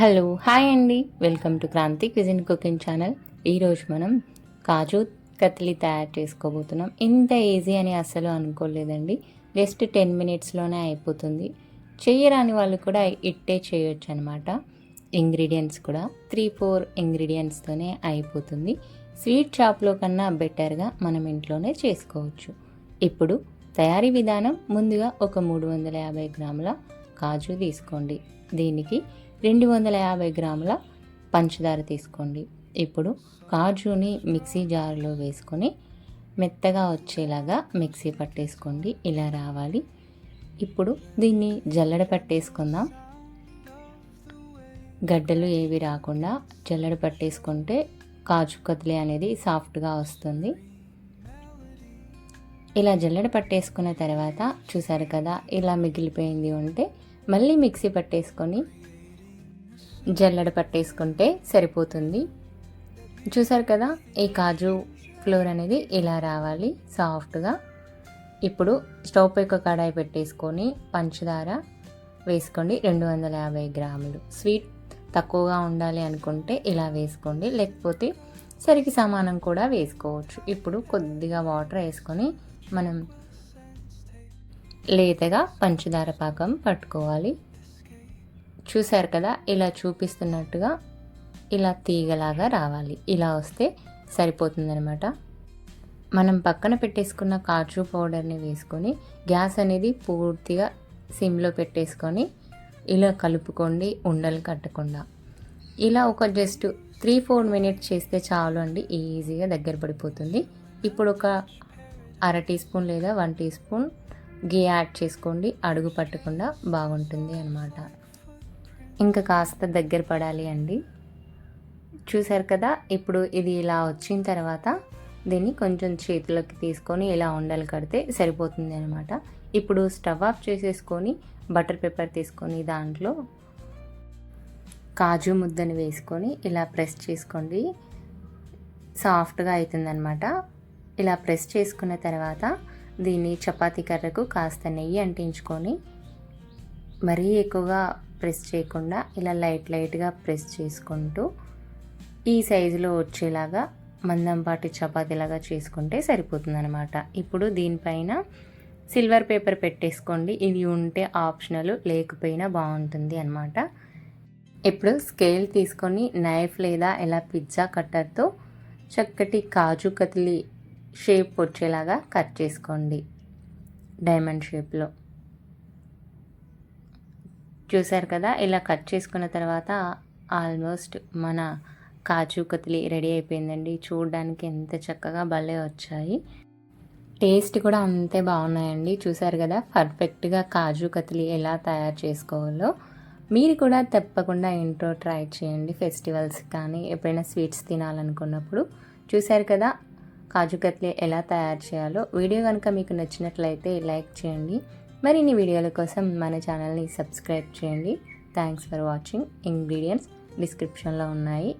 Hello hi అండి, welcome to Kranthi cuisine cooking channel. ఈరోజు మనం కాజు కత్లీ తయారు చేసుకోబోతున్నాం. ఇంత ఈజీ అని అస్సలు అనుకోలేదండి. జస్ట్ 10 మినిట్స్లోనే అయిపోతుంది. చేయరాని వాళ్ళు కూడా ఇట్టే చేయొచ్చు అనమాట. ఇంగ్రీడియంట్స్ కూడా 3-4 ఇంగ్రీడియంట్స్తోనే అయిపోతుంది. స్వీట్ షాప్లో కన్నా బెటర్గా మనం ఇంట్లోనే చేసుకోవచ్చు. ఇప్పుడు తయారీ విధానం: ముందుగా ఒక 350 గ్రాముల కాజు తీసుకోండి. దీనికి 250 గ్రాముల పంచదార తీసుకోండి. ఇప్పుడు కాజుని మిక్సీ జార్లో వేసుకొని మెత్తగా వచ్చేలాగా మిక్సీ పట్టేసుకోండి. ఇలా రావాలి. ఇప్పుడు దీన్ని జల్లెడ పట్టేసుకుందాం. గడ్డలు ఏవి రాకుండా జల్లెడ పట్టేసుకుంటే కాజు కత్లీ అనేది సాఫ్ట్గా వస్తుంది. ఇలా జల్లెడ పట్టేసుకున్న తర్వాత చూసారు కదా, ఇలా మిగిలిపోయింది ఉంటే మళ్ళీ మిక్సీ పట్టేసుకొని జల్లెడ పట్టేసుకుంటే సరిపోతుంది. చూసారు కదా, ఈ కాజు ఫ్లోర్ అనేది ఇలా రావాలి సాఫ్ట్గా. ఇప్పుడు స్టవ్ పై ఒక కడాయి పెట్టేసుకొని పంచదార వేసుకోండి. 250 గ్రాములు. స్వీట్ తక్కువగా ఉండాలి అనుకుంటే ఇలా వేసుకోండి, లేకపోతే సరికి సమానం కూడా వేసుకోవచ్చు. ఇప్పుడు కొద్దిగా వాటర్ వేసుకొని మనం లేతగా పంచదార పాకం పట్టుకోవాలి. చూసారు కదా, ఇలా చూపిస్తున్నట్టుగా ఇలా తీగలాగా రావాలి. ఇలా వస్తే సరిపోతుందనమాట. మనం పక్కన పెట్టేసుకున్న కాజు పౌడర్ని వేసుకొని గ్యాస్ అనేది పూర్తిగా సిమ్లో పెట్టేసుకొని ఇలా కలుపుకోండి, ఉండలు కట్టకుండా. ఇలా ఒక జస్ట్ 3-4 మినిట్స్ చేస్తే చాలు అండి, ఈజీగా దగ్గర పడిపోతుంది. ఇప్పుడు ఒక 1/2 టీ స్పూన్ లేదా 1 టీ స్పూన్ గీ యాడ్ చేసుకోండి. అడుగు పట్టకుండా బాగుంటుంది అన్నమాట. ఇంకా కాస్త దగ్గర పడాలి అండి. చూసారు కదా, ఇప్పుడు ఇది ఇలా వచ్చిన తర్వాత దీన్ని కొంచెం చేతిలోకి తీసుకొని ఇలా ఉండలు కడితే సరిపోతుంది అనమాట. ఇప్పుడు స్టవ్ ఆఫ్ చేసేసుకొని బటర్ పేపర్ తీసుకొని దాంట్లో కాజు ముద్దని వేసుకొని ఇలా ప్రెస్ చేసుకోండి. సాఫ్ట్గా అవుతుందన్నమాట. ఇలా ప్రెస్ చేసుకున్న తర్వాత దీన్ని చపాతీ కర్రకు కాస్త నెయ్యి అంటించుకొని మరీ ఎక్కువగా ప్రెస్ చేయకుండా ఇలా లైట్గా ప్రెస్ చేసుకుంటూ ఈ సైజులో వచ్చేలాగా మందంపాటి చపాతీలాగా చేసుకుంటే సరిపోతుందన్నమాట. ఇప్పుడు దీనిపైన సిల్వర్ పేపర్ పెట్టేసుకోండి. ఇది ఉంటే ఆప్షనల్, లేకపోయినా బాగుంటుంది అన్నమాట. ఇప్పుడు స్కేల్ తీసుకొని నైఫ్ లేదా ఇలా పిజ్జా కట్టర్తో చక్కటి కాజు కత్లీ షేప్ వచ్చేలాగా కట్ చేసుకోండి, డైమండ్ షేప్లో. చూసారు కదా, ఇలా కట్ చేసుకున్న తర్వాత ఆల్మోస్ట్ మన కాజు కత్లీ రెడీ అయిపోయిందండి. చూడడానికి ఎంత చక్కగా భలే వచ్చాయి, టేస్ట్ కూడా అంతే బాగున్నాయండి. చూసారు కదా, పర్ఫెక్ట్గా కాజు కత్లీ ఎలా తయారు చేసుకోవాలో మీరు కూడా తప్పకుండా ఇంట్లో ట్రై చేయండి. ఫెస్టివల్స్ కానీ ఎప్పుడైనా స్వీట్స్ తినాలనుకున్నప్పుడు. చూసారు కదా, కాజు కత్లీ ఎలా తయారు చేయాలో. వీడియో కనుక మీకు నచ్చినట్లయితే లైక్ చేయండి. మరిన్ని వీడియోల కోసం మన ఛానల్ని సబ్స్క్రైబ్ చేయండి. Thanks for watching. ఇంగ్రీడియంట్స్ డిస్క్రిప్షన్లో ఉన్నాయి.